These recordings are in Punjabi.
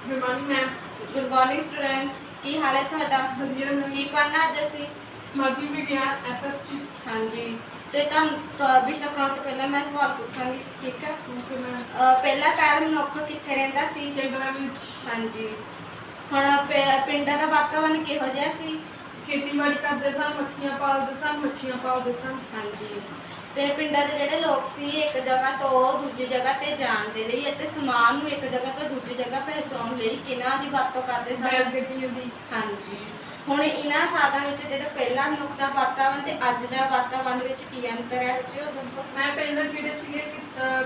Good morning ma'am. Good morning student, की हाल है ਤੁਹਾਡਾ? ਵਧੀਆ ਮੈਮ। ਕੀ ਪੜ੍ਹਨਾ ਅੱਜ ਅਸੀਂ? ਸਮਾਜਿਕ ਵਿਗਿਆਨ ਐਸਐਸਟੀ। ਹਾਂਜੀ, ਤੇ ਤੁਹਾਨੂੰ ਵਿਸ਼ਾ ਕਰਾਉਣ ਤੋਂ ਪਹਿਲਾਂ ਮੈਂ ਸਵਾਲ ਪੁੱਛਾਂਗੀ, ਠੀਕ ਹੈ? Okay ma'am. ਪਹਿਲਾ ਪੈਰ ਮਨੁੱਖ ਕਿੱਥੇ ਰਹਿੰਦਾ ਸੀ? ਜੰਗਲਾਂ ਵਿੱਚ। ਹਾਂਜੀ। ਹੁਣ ਪਿੰਡਾਂ ਦਾ ਵਾਤਾਵਰਨ ਕਿਹੋ ਜਿਹਾ ਸੀ? ਖੇਤੀਬਾੜੀ ਕਰਦੇ ਸਨ, ਮੱਖੀਆਂ ਪਾਲਦੇ ਸਨ, ਮੱਛੀਆਂ ਪਾਲਦੇ ਸਨ। ਹਾਂਜੀ। ਤੇ ਪਿੰਡਾਂ ਦੇ ਜਿਹੜੇ ਲੋਕ ਸੀ ਇੱਕ ਜਗ੍ਹਾ ਤੋਂ ਦੂਜੀ ਜਗ੍ਹਾ ਤੇ ਜਾਣ ਦੇ ਲਈ ਅਤੇ ਸਮਾਨ ਨੂੰ ਇੱਕ ਜਗ੍ਹਾ ਤੋਂ ਦੂਜੀ ਜਗ੍ਹਾ ਪਹੁੰਚਾਉਣ ਲਈ ਕਿਹਨਾਂ ਦੀ ਵਰਤੋਂ ਕਰਦੇ ਸਨ? ਬੈਲ ਗੱਡੀਆਂ ਦੀ। ਹਾਂਜੀ। ਹੁਣ ਇਹਨਾਂ ਸਾਧਾਂ ਵਿੱਚ ਜਿਹੜਾ ਪਹਿਲਾ ਮਨੁੱਖ ਦਾ ਵਾਤਾਵਰਨ ਤੇ ਅੱਜ ਦਾ ਵਾਤਾਵਰਨ ਵਿੱਚ ਕੀ ਅੰਤਰ ਹੈ ਬੱਚਿਓ ਦੱਸੋ? ਮੈਂ ਪਹਿਲਾਂ ਜਿਹੜੇ ਸੀਗੇ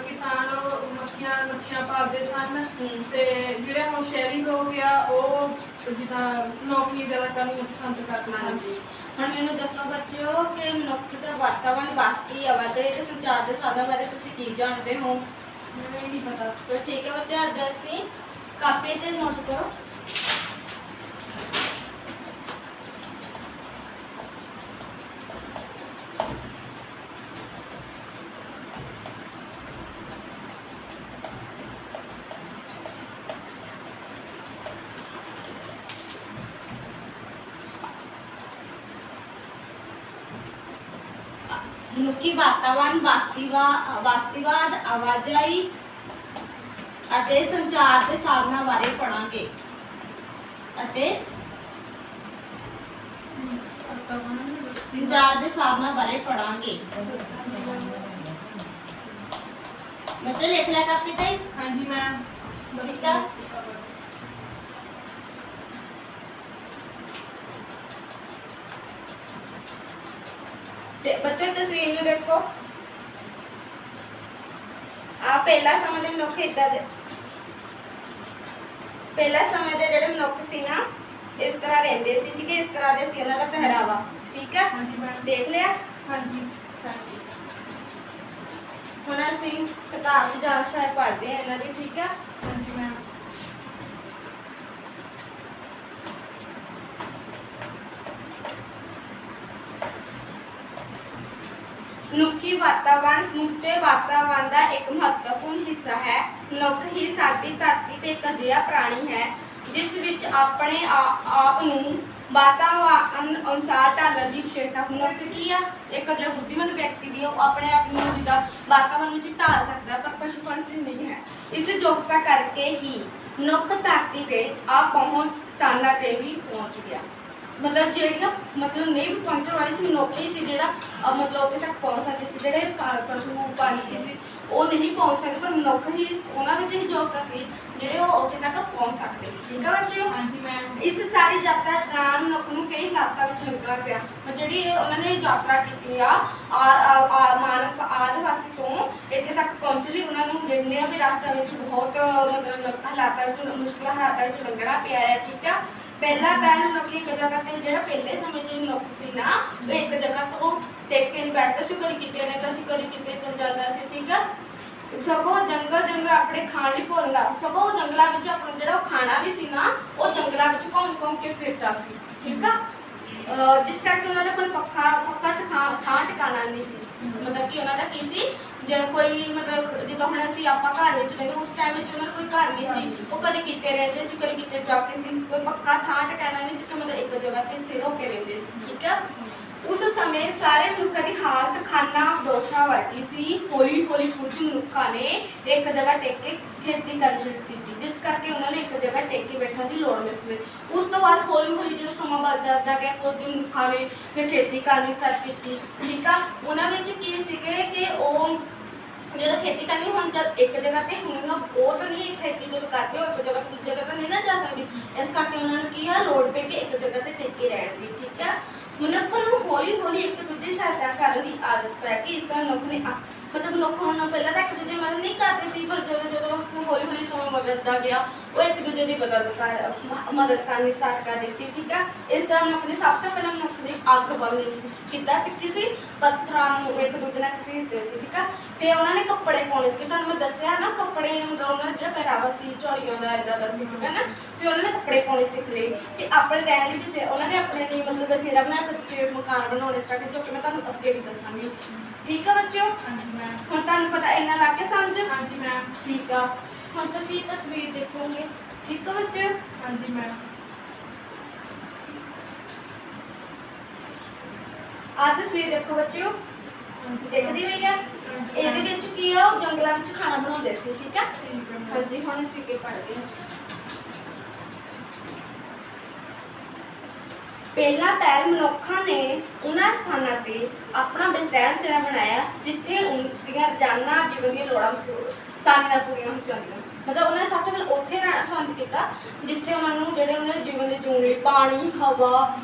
ਕਿਸਾਨ ਉਹ ਮੱਛੀਆਂ ਪਾਲਦੇ ਸਨ ਤੇ ਜਿਹੜੇ ਹੁਣ ਸ਼ਹਿਰੀ ਲੋਕ ਆ ਉਹ ਜਿੱਦਾਂ ਨੌਕਰੀ ਦਾ ਕਰਨਾ ਪਸੰਦ ਕਰਦੇ ਸਨ। ਹਾਂਜੀ। ਹੁਣ ਮੈਨੂੰ ਦੱਸੋ ਬੱਚਿਓ ਕਿ ਮਨੁੱਖ ਦਾ ਵਾਤਾਵਰਨ ਬਸਤੀ ਆਵਾਜਾਈ ਤੇ ਸੰਚਾਰ ਦੇ ਸਾਧਨਾਂ ਬਾਰੇ ਤੁਸੀਂ ਕੀ ਜਾਣਦੇ ਹੋ? ਮੈਨੂੰ ਇਹ ਨਹੀਂ ਪਤਾ। ਫਿਰ ਠੀਕ ਹੈ ਬੱਚੇ, ਅੱਜ ਅਸੀਂ ਕਾਪੀ ਤੇ ਨੋਟ ਕਰੋ। ਮਨੁੱਖੀ ਵਾਤਾਵਰਨ ਬਸਤੀਵਾਦ ਆਵਾਜਾਈ ਅਤੇ ਸੰਚਾਰ ਦੇ ਸਾਧਨਾਂ ਬਾਰੇ ਪੜਾਂਗੇ ਅਤੇ ਸੰਚਾਰ ਦੇ ਸਾਧਨਾਂ ਬਾਰੇ ਪੜਾਂਗੇ। ਬੱਚੇ ਲਿਖ ਲਿਆ ਕਾਪੀ ਤੇ? ਹਾਂਜੀ ਮੈਮ। ਠੀਕ ਹੈ। ਤੇ ਬੱਚੇ ਤਸਵੀਰ ਨੂੰ ਦੇਖੋ। ਆ ਪਹਿਲਾ ਸਮੇਂ ਦੇ ਮਨੁੱਖ ਇਦਾਂ ਦੇ ਪਹਿਲਾ ਸਮੇਂ ਦੇ ਜਿਹੜੇ ਮਨੁੱਖ ਸੀ ਨਾ ਇਸ ਤਰ੍ਹਾਂ ਰਹਿੰਦੇ ਸੀ, ਠੀਕ ਹੈ? ਇਸ ਤਰ੍ਹਾਂ ਦੇ ਸੀ ਉਹਨਾਂ ਦਾ ਪਹਿਰਾਵਾ, ਠੀਕ ਹੈ? ਦੇਖ ਲਿਆ? ਹਾਂਜੀ। ਹਾਂਜੀ। ਹੁਣ ਅਸੀਂ ਕਿਤਾਬ 'ਚ ਜਾ ਸ਼ਾਇਦ ਪੜ੍ਹਦੇ ਆ ਇਹਨਾਂ ਦੀ, ਠੀਕ ਹੈ? ਹਾਂਜੀ ਮੈਮ। ਮਨੁੱਖੀ ਵਾਤਾਵਰਨ ਸਮੁੱਚੇ ਵਾਤਾਵਰਨ ਦਾ ਇੱਕ ਮਹੱਤਵਪੂਰਨ ਹਿੱਸਾ ਹੈ। ਮਨੁੱਖ ਹੀ ਸਾਡੀ ਧਰਤੀ ਤੇ ਇੱਕ ਅਜਿਹਾ ਪ੍ਰਾਣੀ ਹੈ ਜਿਸ ਵਿੱਚ ਆਪਣੇ ਆਪ ਨੂੰ ਵਾਤਾਵਰਨ ਅਨੁਸਾਰ ਢਾਲਣ ਦੀ ਵਿਸ਼ੇਸ਼ਤਾ। ਮਨੁੱਖ ਕੀ ਆ? ਇੱਕ ਜਿਹੜਾ ਬੁੱਧੀਮਾਨ ਵਿਅਕਤੀ ਵੀ ਉਹ ਆਪਣੇ ਆਪ ਨੂੰ ਜਿੱਦਾਂ ਵਾਤਾਵਰਨ ਵਿੱਚ ਢਾਲ ਸਕਦਾ, ਪਰ ਪਸ਼ੂ ਪੰਛੀ ਨਹੀਂ ਹੈ। ਇਸ ਯੋਗਤਾ ਕਰਕੇ ਹੀ ਮਨੁੱਖ ਧਰਤੀ ਤੇ ਪਹੁੰਚ ਸਥਾਨਾਂ ਤੇ ਵੀ ਪਹੁੰਚ ਗਿਆ। ਮਤਲਬ ਜਿਹੜੀਆਂ ਨਹੀਂ ਵੀ ਪਹੁੰਚਣ ਵਾਲੀ ਸੀ, ਮਨੁੱਖ ਹੀ ਸੀ ਜਿਹੜਾ ਮਤਲਬ ਉੱਥੇ ਤੱਕ ਪਹੁੰਚ ਸਕਦੇ ਸੀ। ਜਿਹੜੇ ਪਸ਼ੂ ਪੰਛੀ ਸੀ ਉਹ ਨਹੀਂ ਪਹੁੰਚ ਸਕਦੇ, ਪਰ ਮਨੁੱਖ ਹੀ ਉਹਨਾਂ ਵਿੱਚ ਹੀ ਯੋਗਤਾ ਸੀ ਜਿਹੜੇ ਉਹ ਉੱਥੇ ਤੱਕ ਪਹੁੰਚ ਸਕਦੇ। ਠੀਕ ਹੈ ਬੱਚਿਓ? ਹਾਂਜੀ ਮੈਮ। ਇਸ ਸਾਰੀ ਯਾਤਰਾ ਦੌਰਾਨ ਮਨੁੱਖ ਨੂੰ ਕਈ ਹਾਲਾਤਾਂ ਵਿੱਚ ਲੰਘਣਾ ਪਿਆ। ਜਿਹੜੀ ਉਹਨਾਂ ਨੇ ਯਾਤਰਾ ਕੀਤੀ ਆ ਮਾਨਵ ਆਦਿਵਾਸੀ ਤੋਂ ਇੱਥੇ ਤੱਕ ਪਹੁੰਚ ਲਈ, ਉਹਨਾਂ ਨੂੰ ਜਿੰਨੇ ਵੀ ਰਸਤੇ ਵਿੱਚ ਬਹੁਤ ਮਤਲਬ ਹਾਲਾਤਾਂ ਵਿੱਚ ਮੁਸ਼ਕਿਲਾਂ ਹਾਲਾਤਾਂ ਵਿੱਚ ਲੰਘਣਾ ਪਿਆ ਹੈ। ਠੀਕ ਆ? ਪਹਿਲਾ ਪੈਰ ਮਨੁੱਖ ਇੱਕ ਜਗ੍ਹਾ ਤੇ ਜਿਹੜਾ ਪਹਿਲੇ ਸਮੇਂ 'ਚ ਮਨੁੱਖ ਸੀ ਨਾ ਉਹ ਇੱਕ ਜਗ੍ਹਾ ਤੋਂ ਟਿਕ ਕੇ ਨਹੀਂ ਬੈਠਦਾ ਸੀ, ਕਦੀ ਕਿਤੇ ਰਹਿੰਦਾ ਸੀ, ਕਦੀ ਕਿਤੇ ਚਲ ਜਾਂਦਾ ਸੀ। ਠੀਕ ਆ? ਸਗੋਂ ਜੰਗਲ ਆਪਣੇ ਖਾਣ ਲਈ ਭੁੱਲਦਾ, ਸਗੋਂ ਜੰਗਲਾਂ ਵਿੱਚ ਆਪਣਾ ਜਿਹੜਾ ਉਹ ਖਾਣਾ ਵੀ ਸੀ ਨਾ ਉਹ ਜੰਗਲਾਂ ਵਿੱਚ ਘੁੰਮ ਕੇ ਫਿਰਦਾ ਸੀ। ਠੀਕ ਆ? ਜਿਸ ਕਰਕੇ ਉਹਨਾਂ ਦਾ ਕੋਈ ਪੱਕਾ ਥਾਂ ਟਿਕਾਣਾ ਨਹੀਂ ਸੀ। ਮਤਲਬ ਕਿ ਉਹਨਾਂ ਦਾ ਕੀ ਸੀ, ਜੇ ਕੋਈ ਮਤਲਬ ਜਿੱਦਾਂ ਹੁਣ ਅਸੀਂ ਆਪਾਂ ਘਰ ਵਿੱਚ ਰਹਿੰਦੇ ਉਸ ਟਾਈਮ ਵਿੱਚ ਉਹਨਾਂ ਦਾ ਕੋਈ ਘਰ ਨਹੀਂ ਸੀ, ਉਹ ਕਦੇ ਕਿਤੇ ਰਹਿੰਦੇ ਸੀ, ਕਦੇ ਕਿਤੇ ਜਾ ਕੇ ਸੀ, ਕੋਈ ਪੱਕਾ ਥਾਂ ਟਿਕਾਣਾ ਨਹੀਂ ਸੀ ਕਿ ਮਤਲਬ ਇੱਕ ਜਗ੍ਹਾ ਤੇ ਸਥਿਰ ਹੋ ਕੇ ਰਹਿੰਦੇ ਸੀ। ਠੀਕ ਆ? ਉਸ ਸਮੇਂ ਸਾਰੇ ਮਨੁੱਖਾਂ ਦੀ ਹਾਲਤ ਖਾਨਾ ਦੋਸ਼ਾਂ ਵਰਗੀ ਸੀ। ਹੌਲੀ ਹੌਲੀ ਕੁਝ ਮਨੁੱਖਾਂ ਨੇ ਇੱਕ ਜਗ੍ਹਾ ਟਿਕ ਕੇ ਖੇਤੀ ਕਰਨੀ ਸ਼ੁਰੂ ਕੀਤੀ, ਜਿਸ ਕਰਕੇ ਉਹਨਾਂ ਨੇ ਇੱਕ ਜਗ੍ਹਾ ਟਿਕ ਕੇ ਬੈਠਣ ਦੀ ਲੋੜ ਮਹਿਸੂਸ। ਉਸ ਤੋਂ ਬਾਅਦ ਹੌਲੀ ਹੌਲੀ ਜਦੋਂ ਸਮਾਂ ਬਦਲਦਾ ਗਿਆ ਕੁਝ ਮਨੁੱਖਾਂ ਨੇ ਫਿਰ ਖੇਤੀ ਕਰਨੀ ਸਟਾਰਟ ਕੀਤੀ। ਠੀਕ ਆ? ਉਹਨਾਂ ਵਿੱਚ ਕੀ ਸੀਗੇ ਕਿ ਉਹ ਜਦੋਂ ਖੇਤੀ ਕਰਨੀ, ਹੁਣ ਜਦ ਇੱਕ ਜਗ੍ਹਾ ਤੇ ਹੁਣ ਉਹ ਤਾਂ ਨਹੀਂ ਖੇਤੀ ਜਦੋਂ ਕਰਦੇ ਹੋ ਇੱਕ ਜਗ੍ਹਾ ਤੋਂ ਦੂਜੀ ਜਗ੍ਹਾ ਤਾਂ ਨਹੀਂ ਨਾ ਜਾ ਸਕਦੀ, ਇਸ ਕਰਕੇ ਉਹਨਾਂ ਨੂੰ ਕੀ ਆ ਲੋੜ ਪਈ ਕਿ ਇੱਕ ਜਗ੍ਹਾ ਤੇ ਟਿਕ ਕੇ ਰਹਿਣ ਦੀ। ਠੀਕ ਆ? ਮਨੁੱਖ ਨੂੰ ਹੌਲੀ ਹੌਲੀ ਇੱਕ ਦੂਜੇ ਦੀ ਸਹਾਇਤਾ ਕਰਨ ਦੀ ਆਦਤ ਪੈ ਗਈ। ਇਸ ਤਰ੍ਹਾਂ ਮਨੁੱਖ ਨੇ ਮਤਲਬ ਲੋਕ ਹੁਣ ਪਹਿਲਾਂ ਤਾਂ ਇੱਕ ਦੂਜੇ ਦੀ ਮਦਦ ਨਹੀਂ ਕਰਦੇ ਸੀ, ਪਰ ਜਦੋਂ ਹੌਲੀ ਹੌਲੀ ਸਮਾਂ ਬਦਲਦਾ ਗਿਆ ਉਹ ਇੱਕ ਦੂਜੇ ਦੀ ਮਦਦ ਕਰਨੀ ਸਟਾਰਟ ਕਰ ਦਿੱਤੀ। ਠੀਕ ਆ? ਇਸ ਤਰ੍ਹਾਂ ਮਨੁੱਖ ਨੇ ਸਭ ਤੋਂ ਪਹਿਲਾਂ ਮਨੁੱਖ ਨੇ ਅੱਗ ਬਾਲਣੀ ਸੀ। ਕਿੱਦਾਂ ਸਿੱਖੀ ਸੀ? ਪੱਥਰਾਂ ਨੂੰ ਇੱਕ ਦੂਜੇ ਨਾਲ ਘਸੀਟਦੇ ਸੀ। ਠੀਕ ਆ? ਫਿਰ ਉਹਨਾਂ ਨੇ ਕੱਪੜੇ ਪਾਉਣੇ ਸੀ। ਤੁਹਾਨੂੰ ਮੈਂ ਦੱਸਿਆ ਨਾ ਕੱਪੜੇ ਮਤਲਬ ਉਹਨਾਂ ਦਾ ਜਿਹੜਾ ਪਹਿਰਾਵਾ ਸੀ ਝੋਲੀਆਂ ਦਾ ਇੱਦਾਂ ਦਾ ਸੀ। ਠੀਕ ਹੈ ਨਾ? ਫਿਰ ਉਹਨਾਂ ਨੇ ਕੱਪੜੇ ਪਾਉਣੇ ਸਿੱਖ ਲਏ ਤੇ ਆਪਣੇ ਰਹਿਣ ਲਈ ਵੀ ਉਹਨਾਂ ਨੇ ਆਪਣੇ ਲਈ ਮਤਲਬ ਬਸੇਰਾ ਬਣਾ ਕੱਚੇ ਮਕਾਨ ਬਣਾਉਣੇ ਸਟਾਰਟ ਕੀਤੇ, ਜੋ ਕਿ ਮੈਂ ਤੁਹਾਨੂੰ ਅੱਗੇ ਵੀ ਦੱਸਾਂਗੀ। ਠੀਕ ਆ ਬੱਚਿਓ? ਹਾਂਜੀ ਮੈਮ। ਹੁਣ ਤੁਹਾਨੂੰ ਪਤਾ ਇੰਨਾ ਲੱਗ ਕੇ ਸਮਝ? ਹਾਂਜੀ ਮੈਮ। ਠੀਕ ਆ? ਹੁਣ ਤੁਸੀਂ ਤਸਵੀਰ ਦੇਖੋਗੇ। ठीक है बच्चे। हाँ जी मैम। आ तस्वीर देखो बच्चों, देखदी होई है ਇਹਦੇ ਵਿੱਚ ਕੀ ਆ ਉਹ ਜੰਗਲਾਂ ਵਿੱਚ ਖਾਣਾ ਬਣਾਉਂਦੇ ਸੀ। ਠੀਕ ਹੈ ਹਾਂਜੀ ਹੁਣ ਅਸੀਂ ਅੱਗੇ ਪੜ੍ਹਦੇ ਹਾਂ। ਪਹਿਲਾ ਪਹਿਲ ਮਨੁੱਖਾਂ ਨੇ ਉਹਨਾਂ ਸਥਾਨਾਂ ਤੇ ਆਪਣਾ ਰਹਿਣ ਸਹਿਣ ਬਣਾਇਆ ਜਿੱਥੇ ਉਹਨਾਂ ਦੀਆਂ ਰੋਜ਼ਾਨਾ ਜੀਵਨ ਦੀਆਂ ਲੋੜਾਂ ਆਸਾਨੀ ਨਾਲ ਪੂਰੀਆਂ ਹੋ ਜਾਂਦੀਆਂ। ਮਤਲਬ ਉਹਨਾਂ ਨੇ ਸਭ ਤੋਂ ਪਹਿਲਾਂ ਉੱਥੇ ਰਹਿਣਾ ਪਸੰਦ ਕੀਤਾ ਜਿੱਥੇ ਉਹਨਾਂ ਨੂੰ ਜਿਹੜੇ ਉਹਨਾਂ ਦੇ ਜੀਵਨ ਦੇ ਜੂਣ ਲਈ ਪਾਣੀ, ਹਵਾ,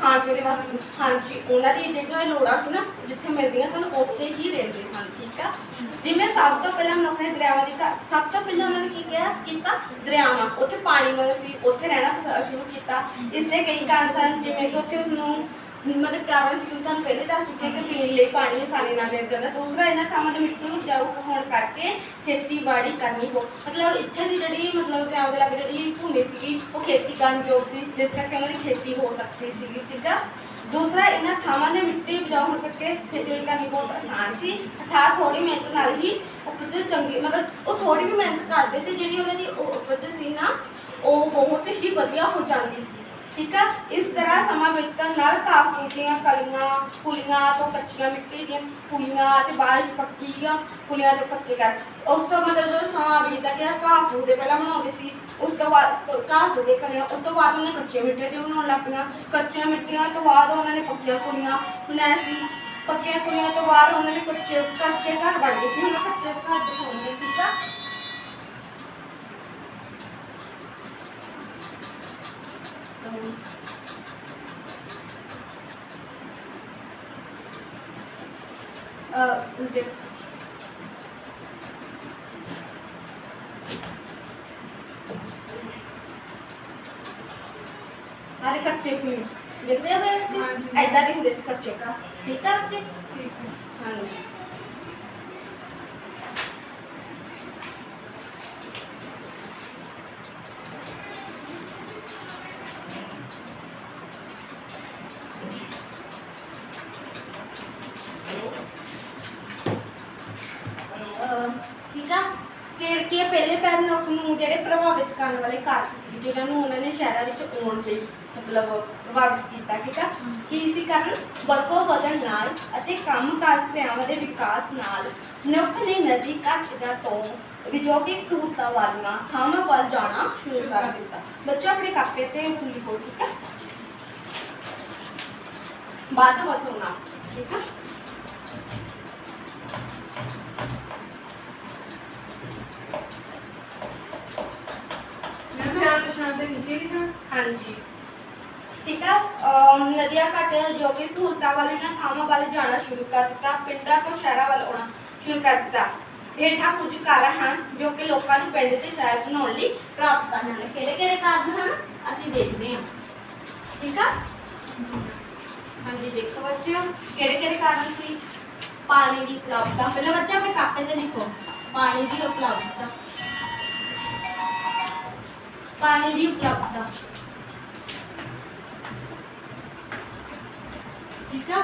ਖਾਣ ਪੀਣ ਦੇ ਵਾਸਤੇ ਹਾਂਜੀ ਉਹਨਾਂ ਦੀ ਜਿਹੜੀਆਂ ਲੋੜਾਂ ਸੀ ਨਾ ਜਿੱਥੇ ਮਿਲਦੀਆਂ ਸਨ ਉੱਥੇ ਹੀ ਰਹਿੰਦੇ ਸਨ। ਠੀਕ ਆ ਜਿਵੇਂ ਸਭ ਤੋਂ ਪਹਿਲਾਂ ਮਨੁੱਖ ਨੇ ਦਰਿਆਵਾਂ ਦੀ ਸਭ ਤੋਂ ਪਹਿਲਾਂ ਉਹਨਾਂ ਨੇ ਕੀ ਕੀਤਾ ਦਰਿਆਵਾਂ ਉੱਥੇ ਪਾਣੀ ਵਾਲਾ ਸੀ ਉੱਥੇ ਰਹਿਣਾ ਸ਼ੁਰੂ ਕੀਤਾ। ਇਸ ਦੇ ਕਈ ਕਾਰਨ ਸਨ ਜਿਵੇਂ ਕਿ ਉੱਥੇ ਉਸਨੂੰ ਮਤਲਬ ਕਾਰਨ ਸੀ ਕਿ ਤੁਹਾਨੂੰ ਪਹਿਲੇ ਦੱਸ ਚੁੱਕੇ ਕਿ ਪੀਣ ਲਈ ਪਾਣੀ ਆਸਾਨੀ ਨਾਲ ਮਿਲ ਜਾਂਦਾ। ਦੂਸਰਾ ਇਹਨਾਂ ਥਾਵਾਂ ਦੇ ਮਿੱਟੀ ਉਪਜਾਊ ਹੋਣ ਕਰਕੇ ਖੇਤੀਬਾੜੀ ਕਰਨੀ ਮਤਲਬ ਇੱਥੇ ਦੀ ਜਿਹੜੀ ਮਤਲਬ ਦਰਿਆਵਾਂ ਦੇ ਲਾਗੇ ਜਿਹੜੀ ਭੂਮੀ ਸੀਗੀ ਉਹ ਖੇਤੀ ਕਰਨ ਯੋਗ ਸੀ ਜਿਸ ਕਰਕੇ ਉਹਨਾਂ ਦੀ ਖੇਤੀ ਹੋ ਸਕਦੀ ਸੀਗੀ। ਠੀਕ ਆ ਦੂਸਰਾ ਇਹਨਾਂ ਥਾਵਾਂ ਦੇ ਮਿੱਟੀ ਉਪਜਾਊ ਹੋਣ ਕਰਕੇ ਖੇਤੀਬਾੜੀ ਕਰਨੀ ਬਹੁਤ ਆਸਾਨ ਸੀ ਅਰਥਾਤ ਥੋੜੀ ਮਿਹਨਤ ਨਾਲ ਹੀ ਉਪਜ ਚੰਗੀ ਮਤਲਬ ਉਹ ਥੋੜੀ ਵੀ ਮਿਹਨਤ ਕਰਦੇ ਸੀ ਜਿਹੜੀ ਉਹਨਾਂ ਦੀ ਉਪਜ ਸੀ ਨਾ ਉਹ ਬਹੁਤ ਹੀ ਵਧੀਆ ਹੋ ਜਾਂਦੀ ਸੀ। ਠੀਕ ਆ ਇਸ ਤਰ੍ਹਾਂ ਸਮਾਂ ਬੀਤਣ ਨਾਲ ਘਾਹ ਫੂਸ ਦੀਆਂ ਪੁਲੀਆਂ ਤੋਂ ਕੱਚੀਆਂ ਮਿੱਟੀ ਦੀਆਂ ਪੁਲੀਆਂ ਅਤੇ ਬਾਅਦ ਵਿੱਚ ਪੱਕੀਆਂ ਪੁਲੀਆਂ ਤੋਂ ਕੱਚੇ ਕਰ ਉਸ ਤੋਂ ਮਤਲਬ ਜਦੋਂ ਸਮਾਂ ਬੀਤਦਾ ਗਿਆ ਘਾਹ ਫੂਸ ਦੇ ਪਹਿਲਾਂ ਬਣਾਉਂਦੇ ਸੀ ਉਸ ਤੋਂ ਬਾਅਦ ਘਾਹ ਫੂਸ ਦੇ ਕਲਿਆਂ ਉਸ ਤੋਂ ਬਾਅਦ ਉਹਨੇ ਕੱਚੇ ਮਿੱਟੀ ਦੇ ਬਣਾਉਣ ਲੱਗ ਪਈਆਂ। ਕੱਚੀਆਂ ਮਿੱਟੀਆਂ ਤੋਂ ਬਾਅਦ ਉਹਨਾਂ ਨੇ ਪੱਕੀਆਂ ਪੁਲੀਆਂ ਬਣਾਇਆ ਸੀ। ਪੱਕੀਆਂ ਪੁਲੀਆਂ ਤੋਂ ਬਾਅਦ ਉਹਨਾਂ ਨੇ ਕੱਚੇ ਘਰ ਬਣ ਗਏ ਸੀ। ਹੁਣ ਕੱਚੇ ਘਰ ਦਿਖਾਉਂਦੇ। ਠੀਕ ਆ अरे कच्चे फूल देखते हैं बच्चे ऐदा नहीं होंगे कच्चे का। ठीक है बच्चे हाँ जी ठीक है फिर की पहले पैर मनुख ਨੂੰ ਜਿਹੜੇ ਪ੍ਰਭਾਵਿਤ ਕਰਨ ਵਾਲੇ ਕਾਰਕ ਸੀ ਜਿਨ੍ਹਾਂ ਨੂੰ ਉਹਨਾਂ ਨੇ ਸ਼ਹਿਰਾਂ ਵਿੱਚ ਆਉਣ ਲਈ ਮਤਲਬ ਪ੍ਰਭਾਵਿਤ ਕੀਤਾ। ਠੀਕ ਆ ਕੀ ਸੀ ਕਾਰਨ ਵਸੋਂ ਵਧਣ ਨਾਲ ਅਤੇ ਕੰਮਕਾਜ ਕਿਰਿਆਵਾਂ ਦੇ ਵਿਕਾਸ ਨਾਲ ਮਨੁੱਖ ਨੇ ਨਦੀ ਘਾਟੀਆਂ ਤੋਂ ਵਿਦਿਓਗਿਕ ਸਹੂਲਤਾਂ ਵਾਲੀਆਂ ਥਾਵਾਂ ਵੱਲ ਜਾਣਾ ਸ਼ੁਰੂ ਕਰ ਦਿੱਤਾ। ਬੱਚਾ ਆਪਣੇ ਕਾਪੇ ਤੇ ਲਿਖੋ। ਠੀਕ ਆ ਵੱਧ ਵਸੋਂ ਨਾਲ। ਠੀਕ ਆ हाँ जी ठीक है नदियां घट जो कि सहूलतां वालियां थावां वाल जाना शुरू कर दिता। पिंडां तो शहरां वाल आउणा शुरू कर दिता। हेठां कुछ कारण हैं जो कि लोकां नूं पिंड ते शहर बनाउण लई प्राप्त करने ने किहड़े कारण हैं असीं देखदे हां। ठीक है हाँ जी देखो बच्चों किहड़े कारण सी पानी की उपलब्धता। पहले बच्चे अपने कापे ते लिखो पानी की उपलब्धता। पानी की उपलब्धता। ठीक है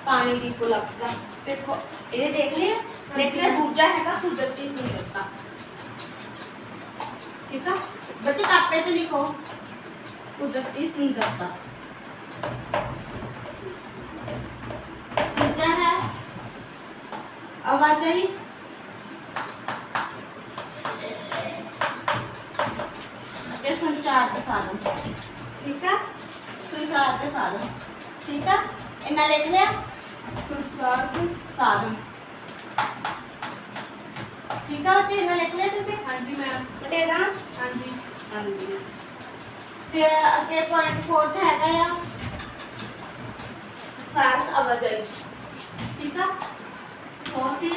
पानी की उपलब्धता देखो ये देख लिया दूजा है कुदरती सुंदरता। ठीक है बच्चे कापे तो लिखो कुदरती सुंदरता। तीजा है आवाजाही संचार के साधन। ठीक है संचार के साधन। ठीक है इन्ना लिख लिया संचार के साधन। ठीक है बच्चे इन्ना लिख लिया तुसी। हाँ जी मैम बटेरा। हाँ जी हाँ जी फिर अगे पॉइंट 4 हैगा या सड़क आवाजाही। ठीक है बहुत ही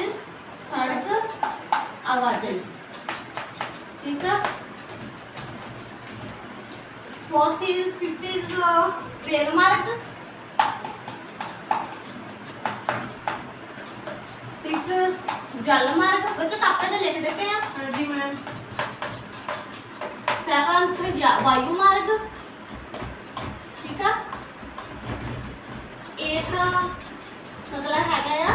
सड़क आवाजाही। ठीक है 50 रेल मार्ग। 6 जल मार्ग बच्चों कापे तो लिख देते हैं। हाँ जी मैम 7 वायु मार्ग। ठीक है 8 मतलब है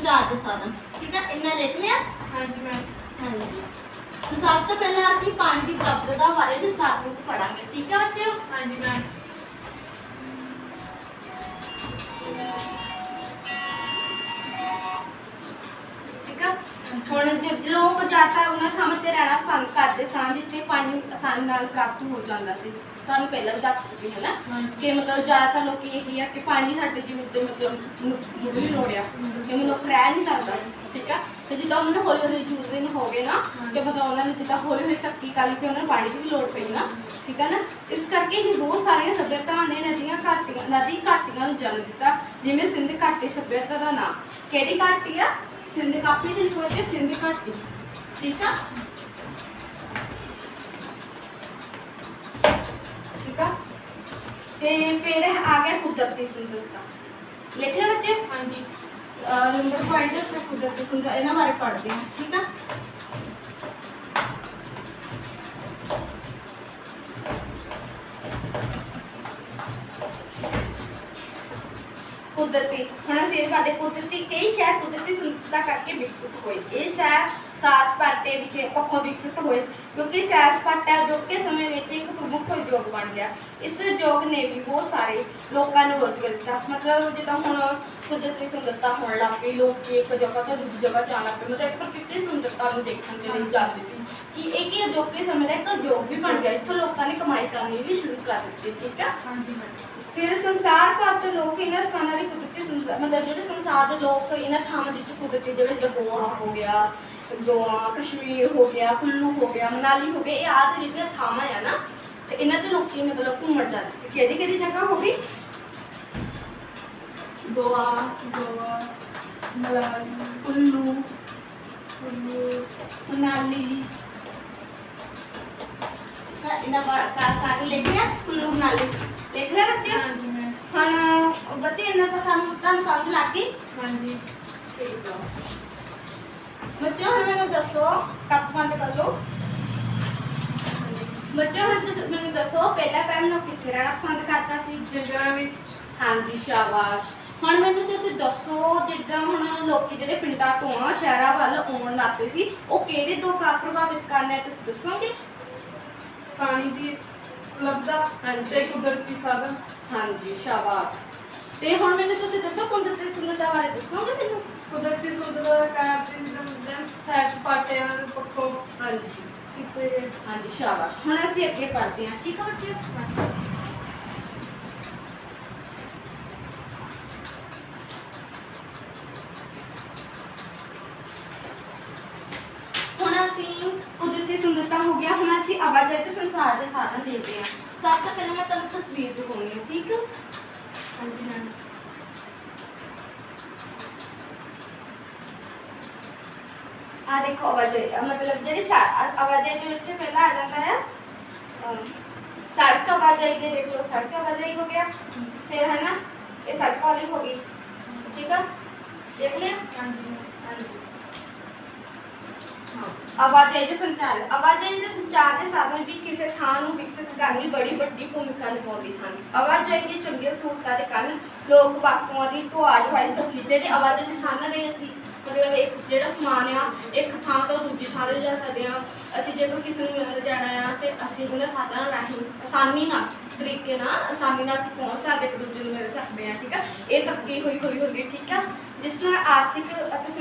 ਸੰਚਾਰ ਦੇ ਸਾਧਨ। ਠੀਕ ਹੈ, ਇਹਨਾਂ ਲਿਖ ਲਿਆ। ਹਾਂਜੀ ਮੈਮ। ਹਾਂਜੀ, तो सब तो पहले ਅਸੀਂ ਪਾਣੀ ਦੀ ਉਪਲਬਧਤਾ ਬਾਰੇ ਵਿਸਥਾਰਪੂਰਵਕ ਪੜਾਂਗੇ। ਠੀਕ ਹੈ ਬੱਚਿਓ। ਹਾਂਜੀ ਮੈਮ। ਠੀਕ ਆ। ਹੁਣ ਲੋਕ ਜ਼ਿਆਦਾਤਰ ਉਹਨਾਂ ਥਾਵਾਂ ਤੇ ਰਹਿਣਾ ਪਸੰਦ ਕਰਦੇ ਸਨ ਜਿੱਥੇ ਪਾਣੀ ਆਸਾਨੀ ਨਾਲ ਪ੍ਰਾਪਤ ਹੋ ਜਾਂਦਾ ਸੀ। ਤੁਹਾਨੂੰ ਪਹਿਲਾਂ ਵੀ ਦੱਸ ਚੁੱਕੀ ਹੈ ਨਾ ਕਿ ਮਤਲਬ ਜ਼ਿਆਦਾਤਰ ਲੋਕ ਇਹੀ ਆ ਕਿ ਪਾਣੀ ਸਾਡੇ ਜੀਵਨ ਦੇ ਮੁੱਢਲੀ ਲੋੜ ਆ ਕਿ ਮਨੁੱਖ ਰਹਿ ਨਹੀਂ ਸਕਦਾ। ਠੀਕ ਆ। ਤੇ ਜਿੱਦਾਂ ਉਹਨਾਂ ਨੂੰ ਹੌਲੀ ਹੌਲੀ ਜੂਝਦੇ ਨੂੰ ਹੋ ਗਏ ਨਾ ਕਿ ਮਤਲਬ ਉਹਨਾਂ ਨੇ ਜਿੱਦਾਂ ਹੌਲੀ ਹੌਲੀ ਤਰੱਕੀ ਕਰ ਲਈ ਫਿਰ ਉਹਨਾਂ ਨੂੰ ਪਾਣੀ ਦੀ ਵੀ ਲੋੜ ਪਈ ਨਾ। ਠੀਕ ਹੈ ਨਾ। ਇਸ ਕਰਕੇ ਹੀ ਬਹੁਤ ਸਾਰੀਆਂ ਸੱਭਿਅਤਾਵਾਂ ਨੇ ਨਦੀ ਘਾਟੀਆਂ ਨੂੰ ਜਨਮ ਦਿੱਤਾ, ਜਿਵੇਂ ਸਿੰਧ ਘਾਟੀ ਸੱਭਿਅਤਾ ਦਾ ਨਾਮ। ਕਿਹੜੀ ਘਾਟੀ ਆ? ਸਿੰਧ ਘਾਟੀ ਦੇ ਵਿੱਚ ਸਿੰਧ ਘਾਟੀ। ਠੀਕ ਆ। ਠੀਕ ਆ। ਤੇ ਫਿਰ ਆ ਗਿਆ ਕੁਦਰਤੀ ਸੁੰਦਰਤਾ। ਲਿਖ ਲਿਆ ਬੱਚੇ? ਹਾਂਜੀ। ਨੰਬਰ ਪੁਆਇੰਟ ਸੇ ਕੁਦਰਤੀ ਸੁੰਦਰਤਾ ਇਹਨਾਂ ਬਾਰੇ ਪੜ੍ਹਦੇ ਹਾਂ। ਠੀਕ ਆ। ਕੁਦਰਤੀ ਹੁਣ ਅਸੀਂ ਇਸ ਬਾਰੇ ਕੁਦਰਤੀ ਕਈ ਸ਼ਹਿਰ ਕੁਦਰਤੀ ਸੁੰਦਰਤਾ ਕਰਕੇ ਵਿਕਸਿਤ ਹੋਏ। ਇਹ ਸ਼ਹਿਰ ਸੈਰ ਸਪਾਟੇ ਵਿੱਚ ਪੱਖੋਂ ਵਿਕਸਿਤ ਹੋਏ ਕਿਉਂਕਿ ਸੈਰ ਸਪਾਟਾ ਅਜੋਕੇ ਸਮੇਂ ਵਿੱਚ ਇੱਕ ਪ੍ਰਮੁੱਖ ਉਦਯੋਗ ਬਣ ਗਿਆ। ਇਸ ਉਦਯੋਗ ਨੇ ਵੀ ਬਹੁਤ ਸਾਰੇ ਲੋਕਾਂ ਨੂੰ ਰੋਜ਼ਗਾਰ ਦਿੱਤਾ। ਮਤਲਬ ਜਿੱਦਾਂ ਹੁਣ ਕੁਦਰਤੀ ਸੁੰਦਰਤਾ ਹੋਣ ਲੱਗ ਪਈ, ਲੋਕ ਇੱਕ ਜਗ੍ਹਾ ਤੋਂ ਦੂਜੀ ਜਗ੍ਹਾ ਜਾਣ ਲੱਗ ਪਏ, ਮਤਲਬ ਇੱਕ ਪ੍ਰਕਿਰਤੀ ਸੁੰਦਰਤਾ ਨੂੰ ਦੇਖਣ ਦੇ ਲਈ ਜਾਂਦੇ ਸੀ ਕਿ ਇਹ ਕੀ ਅਜੋਕੇ ਸਮੇਂ ਦਾ ਇੱਕ ਉਦਯੋਗ ਵੀ ਬਣ ਗਿਆ। ਇੱਥੋਂ ਲੋਕਾਂ ਨੇ ਕਮਾਈ ਕਰਨੀ ਵੀ ਸ਼ੁਰੂ ਕਰ ਦਿੱਤੀ। ਠੀਕ ਆ। ਹਾਂਜੀ ਮੈਮ। ਫਿਰ ਸੰਸਾਰ ਭਰ ਤੋਂ ਲੋਕ ਇਹਨਾਂ ਸਥਾਨਾਂ ਦੀ ਕੁਦਰਤੀ ਸੁੰਦਰ ਮਤਲਬ ਜਿਹੜੇ ਸੰਸਾਰ ਦੇ ਲੋਕ ਇਹਨਾਂ ਥਾਵਾਂ ਵਿੱਚ ਕੁਦਰਤੀ ਜਗ੍ਹਾ ਜਿੱਦਾਂ ਗੋਆ ਹੋ ਗਿਆ, ਕਸ਼ਮੀਰ ਹੋ ਗਿਆ, ਕੁੱਲੂ ਹੋ ਗਿਆ, ਮਨਾਲੀ ਹੋ ਗਿਆ, ਇਹ ਆਦਿ ਜਿਹੜੀਆਂ ਥਾਵਾਂ ਆ ਨਾ ਤੇ ਇਹਨਾਂ ਤੇ ਲੋਕੀ ਮਤਲਬ ਘੁੰਮਣ ਜਾਂਦੇ ਸੀ। ਕਿਹੜੀ ਕਿਹੜੀ ਜਗ੍ਹਾ ਹੋ ਗਈ? ਗੋਆ, ਕੁੱਲੂ, ਮਨਾਲੀ। ਇਹਨਾਂ ਕਰ ਲਿਖਿਆ ਕੁੱਲੂ ਮਨਾਲੀ ਲਿਖ ਲਿਆ ਬੱਚੇ? ਹਾਂਜੀ ਮੈਮ। ਹੁਣ ਬੱਚੇ ਇਹਨਾਂ ਤਾਂ ਤੁਹਾਨੂੰ ਸਮਝ ਲੱਗ ਗਈ? ਹਾਂਜੀ। ਠੀਕ ਆ ਬੱਚਿਓ। ਹੁਣ ਮੈਨੂੰ ਦੱਸੋ, ਕੱਪ ਬੰਦ ਕਰ ਲਓ। ਬੱਚਿਓ ਹੁਣ ਤੁਸੀਂ ਮੈਨੂੰ ਦੱਸੋ ਪਹਿਲਾ ਪੈਰ ਨੂੰ ਕਿੱਥੇ ਰਹਿਣਾ ਪਸੰਦ ਕਰਦਾ ਸੀ? ਜੰਗਲਾਂ ਵਿੱਚ। ਹਾਂਜੀ, ਸ਼ਾਬਾਸ਼। ਹੁਣ ਮੈਨੂੰ ਤੁਸੀਂ ਦੱਸੋ ਜਿੱਦਾਂ ਹੁਣ ਲੋਕੀ ਜਿਹੜੇ ਪਿੰਡਾਂ ਤੋਂ ਆ ਸ਼ਹਿਰਾਂ ਵੱਲ ਆਉਣ ਲੱਗ ਪਏ ਸੀ, ਉਹ ਕਿਹੜੇ ਦੋ ਕਾਰਨ ਪ੍ਰਭਾਵਿਤ ਕਰਨੇ ਆ ਤੁਸੀਂ ਦੱਸੋਗੇ? ਪਾਣੀ ਦੀ ਉਪਲਬਧਤਾ ਤੇ ਕੁਦਰਤੀ ਸਾਧਨ। ਹਾਂਜੀ, ਸ਼ਾਬਾਸ਼। ਤੇ ਹੁਣ ਮੈਨੂੰ ਤੁਸੀਂ ਦੱਸੋ ਕੁਦਰਤੀ ਸੁੰਦਰਤਾ ਬਾਰੇ ਦੱਸੋਗੇ ਮੈਨੂੰ? ਕੁਦਰਤੀ ਸੁੰਦਰਤਾ ਕਰਦੇ ਜਿੱਦਾਂ ਸੈਰ ਸਪਾਟਿਆਂ ਦੇ ਪੱਖੋਂ ਹਾਂਜੀ ਕੀਤੇ ਗਏ। ਹਾਂਜੀ, ਸ਼ਾਬਾਸ਼। ਹੁਣ ਅਸੀਂ ਅੱਗੇ ਪੜ੍ਹਦੇ ਹਾਂ। ਠੀਕ ਆ ਬੱਚੇ? ਹੁਣ ਅਸੀਂ ਕੁਦਰਤੀ ਸੁੰਦਰਤਾ ਹੋ ਗਿਆ। ਹੁਣ ਅਸੀਂ ਆਵਾਜਾਈ ਦੇ ਸੰਸਾਰ ਦੇ ਸਾਧਨ ਦੇਖਦੇ ਹਾਂ। ਸਭ ਤੋਂ ਪਹਿਲਾਂ ਮੈਂ ਤੁਹਾਨੂੰ ਤਸਵੀਰ ਦਿਖਾਉਣੀ ਹੈ। ਠੀਕ ਹੈ? ਹਾਂਜੀ ਮੈਮ। ਆ ਦੇਖੋ ਆਵਾਜਾਈ ਮਤਲਬ ਜਿਹੜੀ ਆਵਾਜਾਈ ਦੇ ਵਿੱਚ ਪਹਿਲਾਂ ਆ ਜਾਂਦਾ ਹੈ ਸੜਕ ਆਵਾਜਾਈ ਦੇ। ਦੇਖ ਲਓ, ਸੜਕ ਆਵਾਜਾਈ ਹੋ ਗਿਆ। ਫਿਰ ਹੈ ਨਾ ਇਹ ਸੜਕ ਵਾਲੀ ਹੋ ਗਈ। ਠੀਕ ਆ। ਦੇਖ ਲਿਆ? ਹਾਂਜੀ। ਆਵਾਜਾਈ ਦੇ ਸੰਚਾਰ ਦੇ ਸਾਧਨ ਵੀ ਕਿਸੇ ਥਾਂ ਨੂੰ ਵਿਕਸਿਤ ਕਰਨ ਲਈ ਬੜੀ ਵੱਡੀ ਭੂਮਿਕਾ ਨਿਭਾਉਂਦੇ ਹਨ। ਆਵਾਜਾਈ ਦੀ ਚੰਗੀਆਂ ਸਹੂਲਤਾਂ ਦੇ ਕਾਰਨ ਲੋਕ ਵਸਤੂਆਂ ਦੀ ਢੁਆ ਢੁਆਈ ਸੌਖੀ। ਜਿਹੜੀ ਆਵਾਜਾਈ ਦੇ ਸਾਧਨ ਨੇ ਅਸੀਂ ਮਤਲਬ ਇੱਕ ਜਿਹੜਾ ਸਮਾਨ ਆ ਇੱਕ ਥਾਂ ਤੋਂ ਦੂਜੀ ਥਾਂ 'ਤੇ ਜਾ ਸਕਦੇ ਹਾਂ। ਅਸੀਂ ਜੇਕਰ ਕਿਸੇ ਨੂੰ ਮਿਲਣ ਜਾਣਾ ਆ ਤੇ ਅਸੀਂ ਉਹਨਾਂ ਸਾਧਨਾਂ ਰਾਹੀਂ ਆਸਾਨੀ ਨਾਲ ਅਸੀਂ ਪਹੁੰਚ ਸਕਦੇ, ਇੱਕ ਦੂਜੇ ਨੂੰ ਮਿਲ ਸਕਦੇ ਹਾਂ। ਠੀਕ ਆ। ਇਹ ਤਰੱਕੀ ਹੌਲੀ। ਠੀਕ ਆ। ਜਿਸ ਨਾਲ ਆਰਥਿਕ ਅਤੇ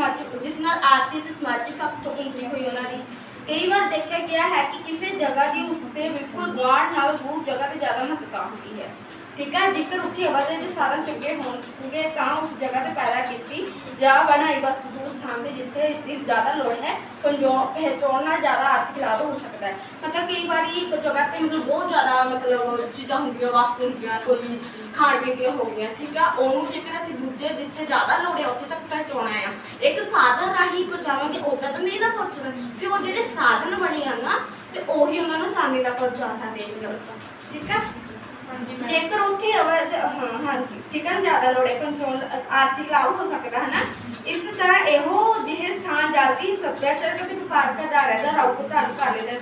ਸਮਾਜਿਕ ਪੱਖ ਤੋਂ ਉન્નਤੀ ਹੋਈ ਉਹਨਾਂ ਦੀ। ਕਈ ਵਾਰ ਦੇਖਿਆ ਗਿਆ ਹੈ ਕਿ ਕਿਸੇ ਜਗ੍ਹਾ ਦੀ ਉਸਦੇ ਬਿਲਕੁਲ ਗੁਆਂਢ ਨਾਲ ਦੂਰ ਜਗ੍ਹਾ ਤੇ ਜ਼ਿਆਦਾ ਮਹੱਤਤਾ ਹੁੰਦੀ ਹੈ। ਠੀਕ ਹੈ। ਜੇਕਰ ਉੱਥੇ ਆਵਾਜਾਈ ਦੇ ਸਾਧਨ ਚੰਗੇ ਹੋਣਗੇ ਤਾਂ ਉਸ ਜਗ੍ਹਾ ਤੇ ਪੈਦਾ ਕੀਤੀ ਜਾਂ ਬਣਾਈ ਵਸਤੂ ਦੂਰ ਸਥਾਨ ਤੇ ਜਿੱਥੇ ਇਸ ਦੀ ਜ਼ਿਆਦਾ ਲੋੜ ਹੈ ਪਹੁੰਚਾਉਣਾ ਜ਼ਿਆਦਾ ਆਰਥਿਕ ਲਾਭ ਹੋ ਸਕਦਾ ਹੈ। ਮਤਲਬ ਕਈ ਵਾਰੀ ਇੱਕ ਜਗ੍ਹਾ ਤੇ ਮਤਲਬ ਬਹੁਤ ਜ਼ਿਆਦਾ ਮਤਲਬ ਚੀਜ਼ਾਂ ਹੁੰਦੀਆਂ, ਵਸਤੂ ਹੁੰਦੀਆਂ, ਕੋਈ ਖਾਣ ਪੀਣ ਦੀਆਂ ਹੋ ਗਈਆਂ। ਠੀਕ ਆ। ਉਹਨੂੰ ਜੇਕਰ ਅਸੀਂ ਦੂਜੇ ਜਿੱਥੇ ਜ਼ਿਆਦਾ ਲੋੜ ਹੈ ਉੱਥੇ ਤੱਕ ਪਹੁੰਚਾਉਣਾ ਆ ਇੱਕ ਸਾਧਨ ਰਾਹੀਂ ਪਹੁੰਚਾਵਾਂਗੇ, ਉੱਦਾਂ ਤਾਂ ਨਹੀਂ ਨਾ ਪਹੁੰਚਣਾ ਕਿ ਉਹ ਜਿਹੜੇ ਸਾਧਨ ਬਣੇ ਆ ਨਾ ਤੇ ਉਹੀ ਉਹਨਾਂ ਨੂੰ ਆਸਾਨੀ ਨਾਲ ਪਹੁੰਚਾ ਸਕਦੇ ਇੱਕ ਜਗ੍ਹਾ ਤੋਂ। ਠੀਕ ਆ। ਜੇਕਰ ਉੱਥੇ ਹਾਂਜੀ ਠੀਕ ਹੈ ਜ਼ਿਆਦਾ ਲੋੜ ਹੈ ਪਹੁੰਚਾਉਣ ਆਰਥਿਕ ਲਾਭ ਹੋ ਸਕਦਾ ਹੈ ਨਾ। ਇਸ ਤਰ੍ਹਾਂ ਇਹੋ ਜਿਹੇ ਸਥਾਨ ਜਲਦੀ ਸੱਭਿਆਚਾਰਕ ਅਤੇ ਵਪਾਰਕ ਅਦਾਰਿਆਂ ਦਾ ਰੂਪ ਧਾਰਨ ਕਰ ਲੈਂਦੇ।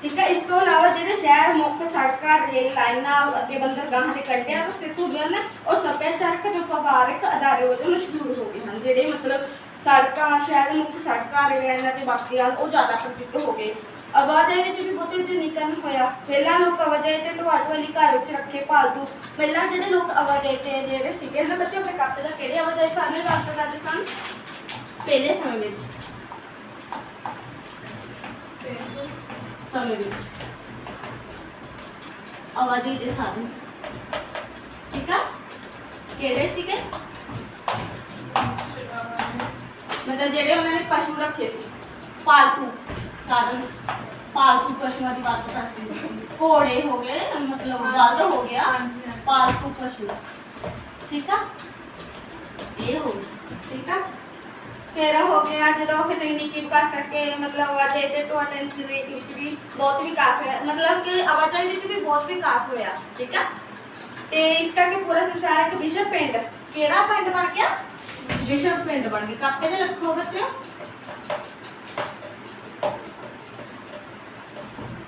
ਠੀਕ ਹੈ। ਇਸ ਤੋਂ ਇਲਾਵਾ ਜਿਹੜੇ ਸ਼ਹਿਰ ਮੁੱਖ ਸੜਕਾਂ, ਰੇਲ ਲਾਈਨਾਂ ਅਤੇ ਬੰਦਰਗਾਹਾਂ ਦੇ ਕੰਢਿਆਂ ਤੋਂ ਸਥਿਤ ਹੁੰਦੇ ਹਨ ਉਹ ਸੱਭਿਆਚਾਰਕ ਅਤੇ ਵਪਾਰਕ ਅਦਾਰੇ ਵਜੋਂ ਮਸ਼ਹੂਰ ਹੋ ਗਏ ਹਨ। ਜਿਹੜੇ ਮਤਲਬ ਸੜਕਾਂ ਸ਼ਹਿਰ ਦੇ ਮੁੱਖ ਸੜਕਾਂ ਰੇਲ ਲਾਈਨਾਂ ਤੇ ਬਸਤੀਆਂ ਉਹ ਜ਼ਿਆਦਾ ਪ੍ਰਸਿੱਧ ਹੋ ਗਏ। ਆਵਾਜਾਈ ਵਿੱਚ ਵੀ ਬਹੁਤ ਆਧੁਨਿਕਰਨ ਹੋਇਆ। ਪਹਿਲਾਂ ਲੋਕ ਆਵਾਜਾਈ ਤੇ ਢੋਆ-ਢੁਆਲੀ ਘਰ ਵਿੱਚ ਰੱਖੇ ਪਾਲਤੂ। ਪਹਿਲਾਂ ਜਿਹੜੇ ਲੋਕ ਆਵਾਜਾਈ ਤੇ ਜਿਹੜੇ ਸੀਗੇ ਨਾ ਬੱਚੇ ਆਪਣੇ ਕੱਪ ਦਾ ਕਿਹੜੇ ਆਵਾਜਾਈ ਸਾਧਨ ਵਰਤਦੇ ਕਰਦੇ ਸਨ ਪਹਿਲੇ ਸਮੇਂ ਵਿੱਚ ਆਵਾਜਾਈ ਦੇ ਸਾਧਨ ਠੀਕ ਆ ਕਿਹੜੇ ਸੀਗੇ? ਮਤਲਬ ਜਿਹੜੇ ਉਹਨਾਂ ਨੇ ਪਸ਼ੂ ਰੱਖੇ ਸੀ ਪਾਲਤੂ ਸਾਧਨ, ਪਾਲਤੂ ਪਸ਼ੂਆਂ ਦੀ ਬਾਤ ਕਰਦੇ ਸੀ। ਘੋੜੇ ਹੋ ਗਏ, ਮਤਲਬ ਗਧ ਹੋ ਗਿਆ, ਪਾਲਤੂ ਪਸ਼ੂ ਠੀਕ ਆ ਇਹ ਹੋ ਗਿਆ ਠੀਕ ਆ। ਫਿਰ ਹੋ ਗਿਆ ਜਦੋਂ ਫਿਰ ਤਕਨੀਕੀ ਵਿਕਾਸ ਕਰਕੇ ਮਤਲਬ ਆਵਾਜਾਈ ਤੇ ਢੋਆ-ਢੁਆਲੀ ਵਿੱਚ ਵੀ ਬਹੁਤ ਵਿਕਾਸ ਹੋਇਆ। ਮਤਲਬ ਕਿ ਆਵਾਜਾਈ ਵਿੱਚ ਵੀ ਬਹੁਤ ਵਿਕਾਸ ਹੋਇਆ ਠੀਕ ਆ। ਤੇ ਇਸ ਕਰਕੇ ਪੂਰਾ ਸੰਸਾਰ ਇੱਕ ਵਿਸ਼ਵ ਪਿੰਡ, ਕਿਹੜਾ ਪਿੰਡ ਬਣ ਗਿਆ? ਵਿਸ਼ਵ ਪਿੰਡ ਬਣ ਗਿਆ। ਕਾਪੇ ਤੇ ਲਿਖੋ ਬੱਚੇ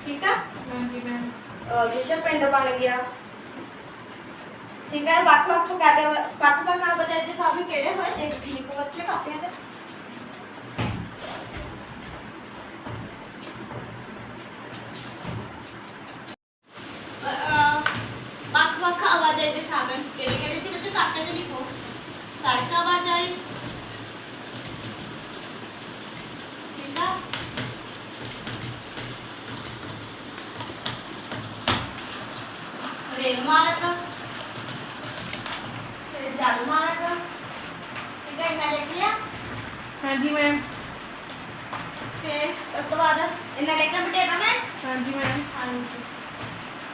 ਠੀਕ ਆ। ਹਾਂਜੀ ਮੈਮ। ਵਿਸ਼ਵ ਪਿੰਡ ਬਣ ਗਿਆ ਠੀਕ ਹੈ। ਵੱਖ-ਵੱਖ ਆਵਾਜਾਈ ਦੇ ਸਾਧਨ ਕਿਹੜੇ ਹੋਏ ਦੇਖ ਕੇ ਲਿਖੋ ਬੱਚੇ ਕਾਪੀਆਂ ਤੇ। ਵੱਖ-ਵੱਖ ਆਵਾਜਾਈ ਦੇ ਸਾਧਨ ਕਿਹੜੇ ਸੀ ਬੱਚੇ ਕਾਪੀਆਂ ਤੇ ਲਿਖੋ। ਸੜਕ ਆਵਾਜਾਈ ਠੀਕ ਆ, रेल मार्ग, फिर जल मार्ग ठीक है इन्ना देख लिया। ਹਾਂਜੀ ਮੈਮ। फिर उस तो बाद इन्ना देखना बटेरा में। ਹਾਂਜੀ मैम। हाँ जी।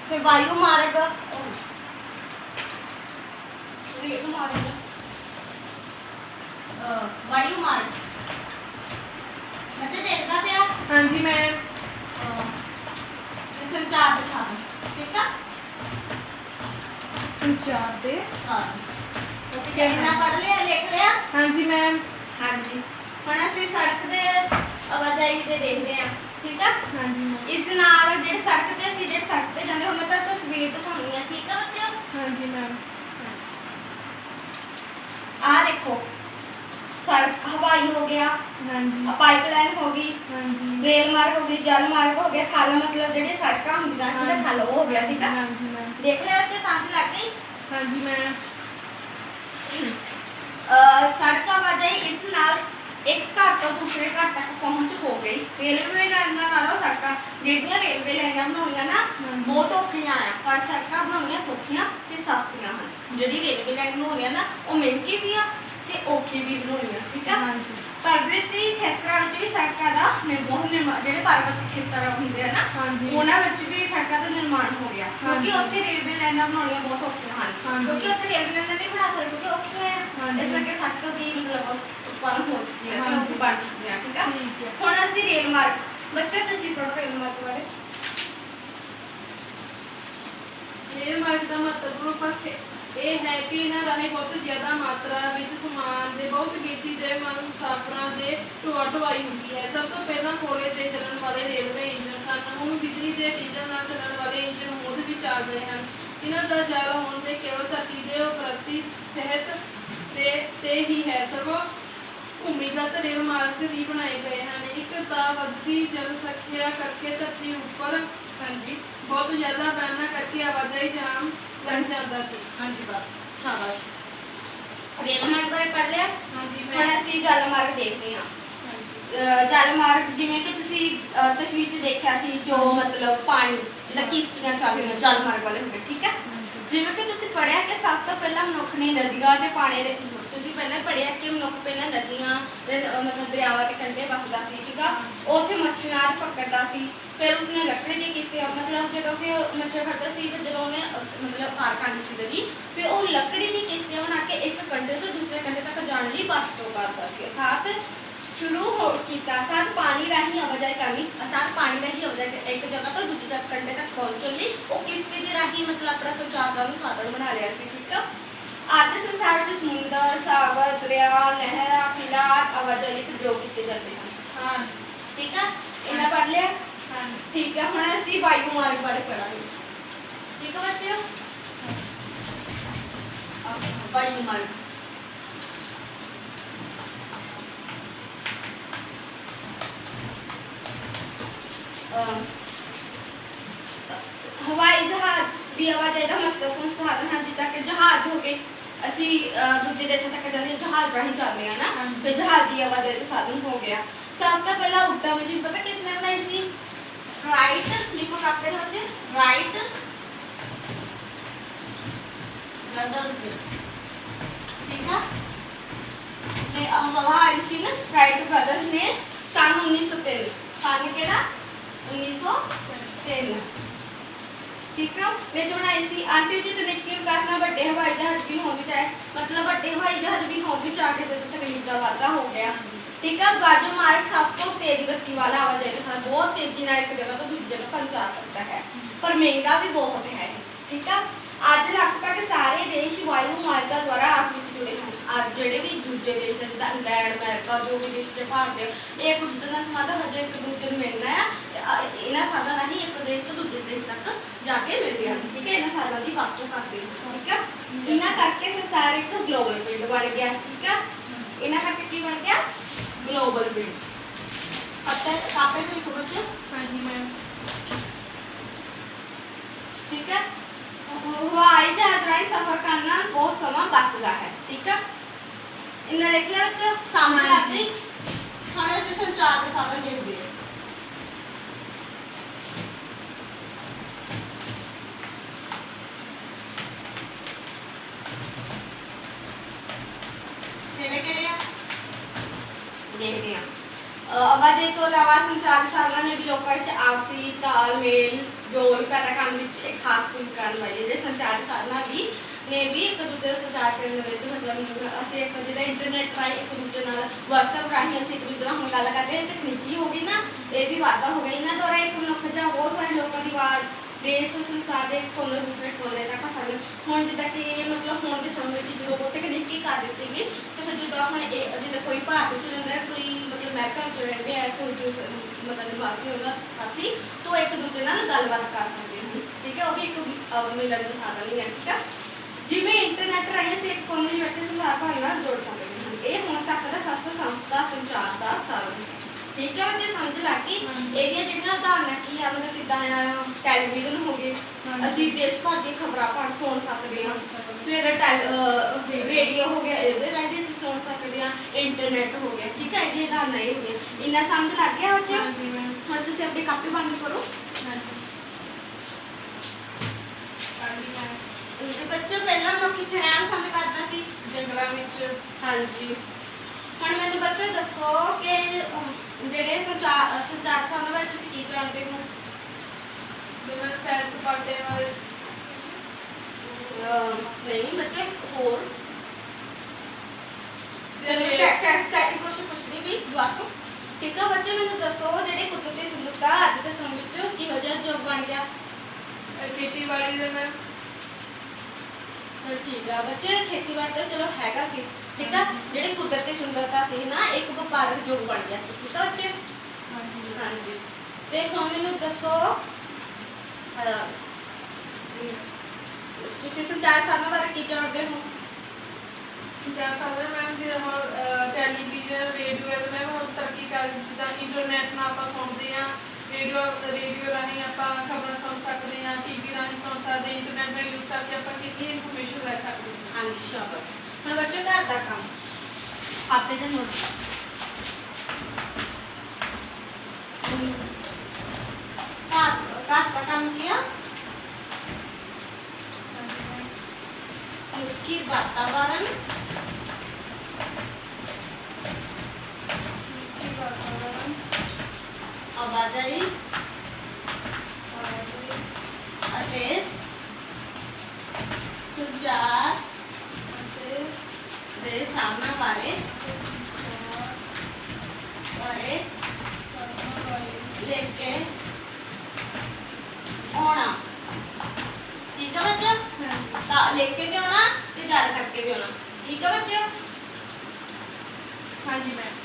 फिर वायु मार्ग, रेल मार्ग, वायु मार्ग बच्चे देखना पिया। ਹਾਂਜੀ मैम। संचार के साधन ठीक है। संचार दे ठीक है इन्ना पढ़ लिया लिख लिया। ਹਾਂਜੀ मैम। हाँ जी ਹੁਣ ਅਸੀਂ ਸੜਕ ਦੇ ਆਵਾਜਾਈ ਦੇ ਦੇਖਦੇ ਹਾਂ ਠੀਕ ਆ। ਹਾਂਜੀ मैम। ਇਸ ਨਾਲ ਜਿਹੜੇ ਸੜਕ ਤੇ ਅਸੀਂ ਜਿਹੜੇ ਸੜਕ ਤੇ ਜਾਂਦੇ ਹੁਣ ਮੈਂ ਤੁਹਾਨੂੰ ਤਸਵੀਰ ਦਿਖਾਉਣੀ ਆ ਠੀਕ ਆ ਬੱਚਿਓ। ਹਾਂਜੀ मैम। ਆਹ ਦੇਖੋ ਸੜਕ ਹਵਾਈ ਹੋ ਗਿਆ, ਹਾਂਜੀ। ਪਾਈਪਲਾਈਨ ਹੋ ਗਈ, ਹਾਂਜੀ। ਰੇਲ ਮਾਰਗ ਹੋ ਗਈ, ਜਲ ਮਾਰਗ ਹੋ ਗਿਆ, ਥਲ ਮਤਲਬ ਜਿਹੜੀਆਂ ਸੜਕਾਂ ਹੁੰਦੀਆਂ ਠੀਕ ਹੈ ਥਲ ਉਹ ਹੋ ਗਿਆ ਠੀਕ ਆ। ਹਾਂਜੀ मैम। ਦੇਖ ਲਿਆ ਬੱਚੇ ਸਮਝ ਲੱਗ ਗਈ। ਹਾਂਜੀ मैम। ਸੜਕ ਆਵਾਜਾਈ ਇਸ ਨਾਲ ਇੱਕ ਘਰ ਤੋਂ ਦੂਸਰੇ ਘਰ ਤੱਕ ਪਹੁੰਚ ਹੋ ਗਈ। ਰੇਲਵੇ ਲਾਈਨਾਂ ਨਾਲੋਂ ਸੜਕਾਂ ਜਿਹੜੀਆਂ ਰੇਲਵੇ ਲਾਈਨਾਂ ਬਣਾਉਣੀਆਂ ਨਾ ਬਹੁਤ ਔਖੀਆਂ ਆ, ਪਰ ਸੜਕਾਂ ਬਣਾਉਣੀਆਂ ਸੌਖੀਆਂ ਤੇ ਸਸਤੀਆਂ ਹਨ। ਜਿਹੜੀ ਰੇਲਵੇ ਲਾਈਨ ਬਣਾਉਣੀਆਂ ਨਾ ਉਹ ਮਹਿੰਗੀ ਵੀ ਆ ਤੇ ਔਖੀ ਵੀ ਬਣਾਉਣੀਆਂ ਠੀਕ ਆ। ਹਾਂਜੀ। ਪਰਬਤੀ ਖੇਤਰਾਂ ਵਿੱਚ ਵੀ ਸੜਕਾਂ ਦਾ ਜਿਹੜੇ ਪਰਬਤ ਖੇਤਰ ਹੁੰਦੇ ਆ ਨਾ ਹਾਂਜੀ। ਉਹਨਾਂ ਵਿੱਚ ਵੀ ਸੜਕਾਂ ਦਾ ਨਿਰਮਾਣ ਹੋ ਗਿਆ ਕਿਉਂਕਿ ਉੱਥੇ ਰੇਲਵੇ ਲਾਈਨਾਂ ਬਣਾਉਣੀਆਂ ਬਹੁਤ ਔਖੀਆਂ ਹਨ। ਹਾਂਜੀ। ਕਿਉਂਕਿ ਉੱਥੇ ਰੇਲਵੇ ਲਾਈਨਾਂ ਨਹੀਂ ਬਣਾ ਸਕਦੇ ਕਿਉਂਕਿ ਔਖੀਆਂ ਆ। ਹਾਂਜੀ। ਇਸ ਕਰਕੇ ਸੜਕ ਦੀ ਮਤਲਬ ਉਤਪਾਦਨ ਹੋ ਚੁੱਕੀ ਹੈ ਤੇ ਹਾਂਜੀ। ਉੱਥੇ ਬਣ ਚੁੱਕੀ ਹੈ ਠੀਕ ਆ। ਠੀਕ ਹੈ। ਹੁਣ ਅਸੀਂ ਰੇਲ ਮਾਰਗ ਬੱਚੇ ਤੁਸੀਂ ਪੜ੍ਹੋ ਰੇਲ ਮਾਰਗ ਬਾਰੇ। ਰੇਲ ਮਾਰਗ ਦਾ ਮਹੱਤਵਪੂਰਨ ਪੱਖ ਇਹ ਹੈ ਕਿ ਇਹਨਾਂ ਰਾਹੀਂ ਬਹੁਤ ਜ਼ਿਆਦਾ ਮਾਤਰਾ ਵਿੱਚ ਸਮਾਨ ਦੇ ਬਹੁਤ ਗਿਣਤੀ ਦੇ ਮੁਸਾਫਰਾਂ ਦੇ ਢੋਆ ਢੁਆਈ ਹੁੰਦੀ ਹੈ। ਸਭ ਤੋਂ ਪਹਿਲਾਂ ਕੋਲੇ ਤੇ ਚੱਲਣ ਵਾਲੇ ਰੇਲਵੇ ਇੰਜਨ ਸਨ। ਹੁਣ ਬਿਜਲੀ ਦੇ ਡੀਜ਼ਲ ਨਾਲ ਚੱਲਣ ਵਾਲੇ ਇੰਜਨ ਹੋਂਦ ਵਿੱਚ ਆ ਗਏ ਹਨ। ਇਹਨਾਂ ਦਾ ਜਾਲ ਹੋਣ ਤੇ ਕੇਵਲ ਧਰਤੀ ਦੇ ਪ੍ਰਤੀ ਸਿਹਤ ਤੇ ਹੀ ਹੈ, ਸਗੋਂ ਭੂਮੀਗਤ ਰੇਲ ਮਾਰਗ ਵੀ ਬਣਾਏ ਗਏ ਹਨ। ਇੱਕ ਤਾਂ ਵੱਧਦੀ ਜਨਸੰਖਿਆ ਕਰਕੇ ਧਰਤੀ ਉੱਪਰ ਹਾਂਜੀ ਬਹੁਤ ਜ਼ਿਆਦਾ ਪੈਣਾ ਕਰਕੇ ਆਵਾਜਾਈ ਜਾਮ ਲੱਗ ਜਾਂਦਾ ਸੀ। ਹਾਂਜੀ ਬਸ ਸ਼ਾਬਾਸ਼। ਰੇਲ ਮਾਰਗ ਬਾਰੇ ਪੜ੍ਹ ਲਿਆ। ਹਾਂਜੀ ਹੁਣ ਅਸੀਂ ਜਲ ਮਾਰਗ ਦੇਖਦੇ ਹਾਂ। ਜਲ ਮਾਰਗ ਜਿਵੇਂ ਕਿ ਤੁਸੀਂ ਤਸਵੀਰ 'ਚ ਦੇਖਿਆ ਸੀ ਜੋ ਮਤਲਬ ਪਾਣੀ ਜਿੱਦਾਂ ਕਿਸ਼ਤੀਆਂ ਚੱਲ ਰਹੀਆਂ ਜਲ ਮਾਰਗ ਵਾਲੇ ਹੁੰਦੇ ਠੀਕ ਹੈ। ਜਿਵੇਂ ਕਿ ਤੁਸੀਂ ਪੜ੍ਹਿਆ ਕਿ ਸਭ ਤੋਂ ਪਹਿਲਾਂ ਮਨੁੱਖ ਨੇ ਨਦੀਆਂ ਤੇ ਪਾਣੀ ਦੇ ਤੁਸੀਂ ਪਹਿਲਾਂ ਪੜ੍ਹਿਆ ਕਿ ਮਨੁੱਖ ਪਹਿਲਾਂ ਨਦੀਆਂ ਮਤਲਬ ਦਰਿਆਵਾਂ ਦੇ ਕੰਢੇ ਵਸਦਾ ਸੀ ਠੀਕ ਆ। ਉੱਥੇ ਮੱਛੀਆਂ ਪਕੜਦਾ ਸੀ। ਫਿਰ ਉਸਨੇ ਲੱਕੜੀ ਦੀ ਕਿਸ਼ਤੀਆਂ ਮਤਲਬ ਜਦੋਂ ਫਿਰ ਮੱਛੀਆਂ ਫੜਦਾ ਸੀ ਫਿਰ ਜਦੋਂ ਉਹਨੇ ਮਤਲਬ ਪਾਰ ਕਰਨੀ ਸੀ ਨਦੀ ਫਿਰ ਉਹ ਲੱਕੜੀ ਦੀ ਕਿਸ਼ਤੀਆਂ ਬਣਾ ਕੇ ਇੱਕ ਕੰਢੇ ਤੋਂ ਦੂਸਰੇ ਕੰਢੇ ਤੱਕ ਜਾਣ ਲਈ ਵਰਤੋਂ ਕਰਦਾ ਸੀ। ਅਰਥਾਤ ਸ਼ੁਰੂ ਕੀਤਾ ਅਰਥਾਤ ਪਾਣੀ ਰਾਹੀਂ ਆਵਾਜਾਈ ਕਰਨੀ ਅਰਥਾਤ ਪਾਣੀ ਰਾਹੀਂ ਆਵਾਜਾਈ ਇੱਕ ਜਗ੍ਹਾ ਤੋਂ ਦੂਜੀ ਜਗ੍ਹਾ ਕੰਢੇ ਤੱਕ ਪਹੁੰਚਣ ਲਈ ਉਹ ਕਿਸ਼ਤੀ ਦੇ ਰਾਹੀਂ ਮਤਲਬ ਆਪਣਾ ਸੰਚਾਰ ਦਾ ਵੀ ਸਾਧਨ ਬਣਾ ਲਿਆ ਸੀ ਠੀਕ ਆ। ਆਦਿ ਸੰਸਾਰ ਵਿੱਚ ਸਮੁੰਦਰ ਸਾਗਰ ਦਰਿਆ ਨਹਿਰਾਂ ਕਿਲਾ ਆਵਾਜਾਈ ਲਈ ਪ੍ਰਯੋਗ ਕੀਤੇ ਜਾਂਦੇ ਹਨ। ਹਾਂ ਠੀਕ ਆ ਇਹਨਾਂ ਪੜ੍ਹ ਲਿਆ। ਹਾਂ ਠੀਕ ਹੈ ਹੁਣ ਅਸੀਂ ਵਾਯੂ ਮਾਰਗ ਬਾਰੇ ਪੜਾਂਗੇ ਠੀਕ ਹੈ ਬੱਚਿਓ। ਵਾਯੂ ਮਾਰਗ ਹਵਾਈ ਜਹਾਜ਼ ਵੀ ਆਵਾਜਾਈ ਦਾ ਮਹੱਤਵਪੂਰਨ ਸਾਧਨ ਹੈ, ਜਿੱਦਾਂ ਕਿ ਜਹਾਜ਼ ਹੋ ਗਏ, ਅਸੀਂ ਦੂਜੇ ਦੇਸ਼ਾਂ ਤੱਕ ਜਾਂਦੇ ਹਾਂ ਜਹਾਜ਼ ਰਾਹੀਂ ਜਾਂਦੇ ਹਾਂ ਨਾ, ਹਾਂਜੀ। ਫਿਰ ਜਹਾਜ਼ ਦੀ ਆਵਾਜਾਈ ਦਾ ਸਾਧਨ ਹੋ ਗਿਆ। ਸਭ ਤੋਂ ਪਹਿਲਾਂ ਉੱਡਣ ਮਸ਼ੀਨ ਪਤਾ ਕਿਸ ਨੇ ਬਣਾਈ ਸੀ? ਰਾਈਟ, ਲਿਖੋ ਕਾਪੇ ਦੇ ਵਿੱਚ, ਰਾਈਟ ਰਦਰਫੋਰਡ। ਠੀਕ ਆ। ਨੇ ਹਵਾਈ ਮਸ਼ੀਨ ਰਾਈਟ ਬ੍ਰਦਰਸ ਨੇ ਸਨ 1903, ਸਨ ਕਿਹੜਾ 1903, ਠੀਕ ਆ, ਵਿੱਚ ਬਣਾਈ ਸੀ। ਅੰਤਿਮ ਤਕਨੀਕੀ ਵਿਕਾਸ ਨਾਲ ਵੱਡੇ ਹਵਾਈ ਜਹਾਜ਼ ਵੀ ਹੋਂਦ ਵਿੱਚ ਆਏ, ਮਤਲਬ ਵੱਡੇ ਹਵਾਈ ਜਹਾਜ਼ ਵੀ ਹੋਂਦ ਵਿੱਚ ਆ ਕੇ ਜਦੋਂ ਤਕਨੀਕ ਦਾ ਵਾਧਾ ਹੋ ਗਿਆ। ਠੀਕ ਆ। ਵਾਯੂ ਮਾਰਗ ਸਭ ਤੋਂ ਤੇਜ਼ ਗਤੀ ਵਾਲਾ ਆਵਾਜਾਈ ਦਾ ਸਾਧਨ, ਬਹੁਤ ਤੇਜ਼ੀ ਨਾਲ ਇੱਕ ਜਗ੍ਹਾ ਤੋਂ ਦੂਜੀ ਜਗ੍ਹਾ ਪਹੁੰਚਾ ਸਕਦਾ ਹੈ, ਪਰ ਮਹਿੰਗਾ ਵੀ ਬਹੁਤ ਹੈ। ਠੀਕ ਆ। ਅੱਜ ਲਗਭਗ ਸਾਰੇ ਦੇਸ਼ ਵਾਯੂ ਮਾਰਗਾਂ ਦੁਆਰਾ ਆਪਸ ਵਿੱਚ ਜੁੜੇ ਹਨ। ਅੱਜ ਜਿਹੜੇ ਵੀ ਦੂਜੇ ਦੇਸ਼ ਜਿੱਦਾਂ ਇੰਗਲੈਂਡ, ਅਮਰੀਕਾ, ਜੋ ਵੀ ਦੇਸ਼ ਦੇ ਭਾਰਤ ਦੇ, ਇੱਕ ਦੂਜੇ ਨਾਲ ਸੰਬੰਧ ਹਜੇ ਇੱਕ ਦੂਜੇ ਨੂੰ ਮਿਲਣਾ ਹੈ, ਇਹਨਾਂ ਸਾਧਨਾਂ ਰਾਹੀਂ ਇੱਕ ਦੇਸ਼ ਤੋਂ ਦੂਜੇ ਦੇਸ਼ ਤੱਕ ਜਾ ਕੇ ਮਿਲਦੇ ਹਨ। ਠੀਕ ਹੈ। ਇਹਨਾਂ ਸਾਧਨਾਂ ਦੀ ਵਰਤੋਂ ਕਰਦੇ ਹਨ। ਠੀਕ ਆ। ਇਹਨਾਂ ਕਰਕੇ ਸੰਸਾਰ ਇੱਕ ਗਲੋਬਲ ਪਿੰਡ ਬਣ ਗਿਆ। ਠੀਕ ਆ। ਇਹਨਾਂ ਕਰਕੇ ਕੀ ਬਣ ਗਿਆ? ਗਲੋਬਲ ਪਿੰਡ। ਅਤੇ ਕਾਪੇ ਤੇ ਲਿਖੋ ਬੱਚੇ। ਹਾਂਜੀ ਮੈਮ। ਠੀਕ ਹੈ। ਹਵਾਈ ਜਹਾਜ਼ ਰਾਹੀਂ ਸਫ਼ਰ ਕਰਨਾ ਬਹੁਤ ਸਮਾਂ ਬਚਦਾ ਹੈ। ਠੀਕ ਹੈ। ਇਹਨਾਂ ਲਿਖ ਲਿਆ ਵਿੱਚ ਸਾਹਮਣੇ ਆਤੀ। ਹੁਣ ਅਸੀਂ ਸੰਚਾਰ ਦੇ ਸਾਧਨ ਦੇਖਦੇ ਹਾਂ। ਕਿਹੜੇ ਕਿਹੜੇ ਆ? ਦੇਖਦੇ ਹਾਂ। ਆਵਾਜਾਈ ਤੋਂ ਇਲਾਵਾ ਸੰਚਾਰ ਸਾਧਨਾਂ ਨੇ ਵੀ ਲੋਕਾਂ ਵਿੱਚ ਆਪਸੀ ਤਾਲਮੇਲ ਜੋੜ ਪੈਦਾ ਕਰਨ ਵਿੱਚ ਇੱਕ ਖਾਸ ਭੂਮਿਕਾ ਨਿਭਾਈ ਹੈ। ਜਿਹੜੇ ਸੰਚਾਰ ਸਾਧਨਾਂ ਵੀ ਨੇ ਵੀ ਇੱਕ ਦੂਜੇ ਨਾਲ ਸੰਚਾਰ ਕਰਨ ਵਿੱਚ, ਮਤਲਬ ਅਸੀਂ ਇੱਕ ਜਿਹੜਾ ਇੰਟਰਨੈਟ ਰਾਹੀਂ ਇੱਕ ਦੂਜੇ ਨਾਲ WhatsApp ਰਾਹੀਂ ਅਸੀਂ ਇੱਕ ਦੂਜੇ ਨਾਲ ਹੁਣ ਗੱਲ ਕਰਦੇ ਹਾਂ, ਤਕਨੀਕੀ ਹੋ ਗਈ ਨਾ, ਇਹ ਵੀ ਵਾਧਾ ਹੋ ਗਿਆ। ਇਹਨਾਂ ਦੁਆਰਾ ਇੱਕ ਮਨੁੱਖ ਜਾਂ ਬਹੁਤ ਸਾਰੇ ਲੋਕਾਂ ਦੀ ਆਵਾਜ਼ ਦੇਸ਼ ਸੰਸਾਰ ਦੇ ਕੋਨੇ ਦੂਸਰੇ ਕੋਨੇ ਤੱਕ ਸਾਡੇ ਹੁਣ ਜਿੱਦਾਂ ਕਿ ਮਤਲਬ ਹੁਣ ਦੇ ਸਮੇਂ ਵਿੱਚ ਜਦੋਂ ਉਹ ਤਕਨੀਕੀ ਕਰ ਦਿੱਤੀ ਗਈ, ਤੇ ਫਿਰ ਜਦੋਂ ਹੁਣ ਇਹ ਜਿੱਦਾਂ ਕੋਈ ਭਾਰਤ ਵਿੱਚ ਰਹਿੰਦਾ, ਕੋਈ ਮਤਲਬ ਅਮਰੀਕਾ ਵਿੱਚ ਰਹਿੰਦੇ ਹੈ, ਕੋਈ ਦੂਸਰੇ ਮਤਲਬ ਨਿਵਾਸੀ ਹੋਗਾ ਸਾਥੀ, ਤਾਂ ਇੱਕ ਦੂਜੇ ਨਾਲ ਗੱਲਬਾਤ ਕਰ ਸਕਦੇ ਹਨ। ਠੀਕ ਹੈ। ਉਹ ਵੀ ਇੱਕ ਮਿਲਣ ਦਾ ਸਾਧਨ ਹੀ ਹੈ। ਠੀਕ ਹੈ। ਜਿਵੇਂ ਇੰਟਰਨੈਟ ਰਾਹੀਂ ਅਸੀਂ ਇੱਕ ਕੋਨੇ 'ਚ ਬੈਠੇ ਸੰਸਾਰ ਭਰ ਨਾਲ ਜੁੜ ਸਕਦੇ ਹਾਂ। ਇਹ ਹੁਣ ਤੱਕ ਦਾ ਸਭ ਤੋਂ ਸਸਤਾ ਸੰਚਾਰ ਦਾ ਸਾਧਨ ਹੈ। ਠੀਕ ਹੈ। ਬੱਚੇ ਸਮਝ ਲੱਗ ਗਈ। ਇਹਦੀਆਂ ਜਿਹੜੀਆਂ ਉਦਾਹਰਨਾਂ ਕੀ ਆ, ਮਤਲਬ ਕਿੱਦਾਂ ਟੈਲੀਵਿਜ਼ਨ ਹੋ ਗਏ, ਅਸੀਂ ਦੇਸ਼ ਭਰ ਦੀਆਂ ਖਬਰਾਂ ਪੜ੍ਹ ਸੁਣ ਸਕਦੇ ਹਾਂ, ਫਿਰ ਰੇਡੀਓ ਹੋ ਗਿਆ, ਇਹਦੇ ਰਾਹੀਂ ਅਸੀਂ ਸੁਣ ਸਕਦੇ ਹਾਂ, ਇੰਟਰਨੈਟ ਹੋ ਗਿਆ। ਠੀਕ ਹੈ। ਇਹਦੀਆਂ ਉਦਾਹਰਨਾਂ ਇਹ ਹੋ ਗਈਆਂ। ਇੰਨਾ ਸਮਝ ਲੱਗ ਗਿਆ ਬੱਚੇ? ਹਾਂਜੀ ਮੈਮ। ਹੁਣ ਤੁਸੀਂ ਆਪਣੀ ਕਾਪੀ ਬੰਦ ਕਰੋ। ਹਾਂਜੀ। ਹਾਂਜੀ ਮੈਮ। ਬੱਚੇ ਪਹਿਲਾਂ ਲੋਕ ਕਿੱਥੇ ਰਹਿਣਾ ਪਸੰਦ ਕਰਦਾ ਸੀ? ਜੰਗਲਾਂ ਵਿੱਚ। ਹਾਂਜੀ। ਹੁਣ ਮੈਨੂੰ ਬੱਚੇ ਦੱਸੋ ਕਿ ਜਿਹੜੇ ਸੰਚਾਰ ਸਾਧਨਾਂ ਬਾਰੇ ਤੁਸੀਂ ਕੀ ਜਾਣਦੇ ਹੋ? ਜਿਵੇਂ ਸੈਰ ਸਪਾਟੇ ਵਾਲੇ। ਨਹੀਂ ਬੱਚੇ, ਹੋਰ ਚਲੋ ਸੈਕਿੰਡ ਕੁਐਸਚਨ ਪੁੱਛਦੀ ਵੀ ਦੁਬਾਰਾ। ਠੀਕ ਆ ਬੱਚੇ, ਮੈਨੂੰ ਦੱਸੋ ਜਿਹੜੇ ਕੁਦਰਤੀ ਸੁੰਦਰਤਾ ਅੱਜ ਦੇ ਸਮੇਂ ਵਿੱਚ ਕਿਹੋ ਜਿਹਾ ਯੋਗ ਬਣ ਗਿਆ? ਖੇਤੀਬਾੜੀ ਦੇ ਮੈਮ। ਚਲ ਠੀਕ ਆ ਬੱਚੇ, ਖੇਤੀਬਾੜੀ ਤਾਂ ਚਲੋ ਹੈਗਾ ਸੀ। ਠੀਕ ਆ। ਜਿਹੜੀ ਕੁਦਰਤੀ ਸੁੰਦਰਤਾ ਸੀ ਨਾ, ਇੱਕ ਵਪਾਰਕ ਯੋਗ ਬਣ ਗਿਆ ਸੀ। ਠੀਕ ਆ ਬੱਚੇ? ਹਾਂਜੀ। ਹਾਂਜੀ। ਤੇ ਹੁਣ ਮੈਨੂੰ ਦੱਸੋ ਤੁਸੀਂ ਸੰਚਾਰ ਸਾਧਨਾਂ ਬਾਰੇ ਕੀ ਜਾਣਦੇ ਹੋ? ਸੰਚਾਰ ਸਾਧਨ ਮੈਮ ਜਿਵੇਂ ਹੁਣ ਟੈਲੀਵਿਜ਼ਨ, ਰੇਡੀਓ ਹੈ ਮੈਮ ਹੁਣ ਤਰੱਕੀ ਕਰ, ਜਿੱਦਾਂ ਇੰਟਰਨੈਟ ਨਾਲ ਆਪਾਂ ਸੁਣਦੇ ਹਾਂ, ਰੇਡੀਓ ਰਾਹੀਂ ਆਪਾਂ ਖਬਰਾਂ ਸੁਣ ਸਕਦੇ ਹਾਂ, ਟੀਵੀ ਰਾਹੀਂ ਸੁਣ ਸਕਦੇ ਹਾਂ, ਇੰਟਰਨੈਟ ਦਾ ਯੂਜ਼ ਕਰਕੇ ਆਪਾਂ ਕਿੰਨੀ ਇਨਫੋਰਮੇਸ਼ਨ ਲੈ ਸਕਦੇ ਹਾਂ। ਹਾਂਜੀ ਸ਼ਾਬਾਸ਼। ਹੁਣ ਬੱਚੇ ਘਰ ਦਾ ਕੰਮ ਆਪੇ ਦੇ ਨੋਟ। ਘਰ ਦਾ ਕੰਮ किया? मुख्य वातावरण आवाजाई ਅਤੇ ਸੰਚਾਰ ਦੇ ਸਾਧਨਾਂ ਬਾਰੇ ਲਿਖ ਕੇ ਆਉਣਾ। ਠੀਕ ਹੈ ਬੱਚੇ? ਤਾਂ ਲਿਖ ਕੇ ਵੀ ਆਉਣਾ ਤੇ ਯਾਦ ਕਰਕੇ ਵੀ ਆਉਣਾ। ਠੀਕ ਹੈ ਬੱਚੇ? ਹਾਂਜੀ ਮੈਮ।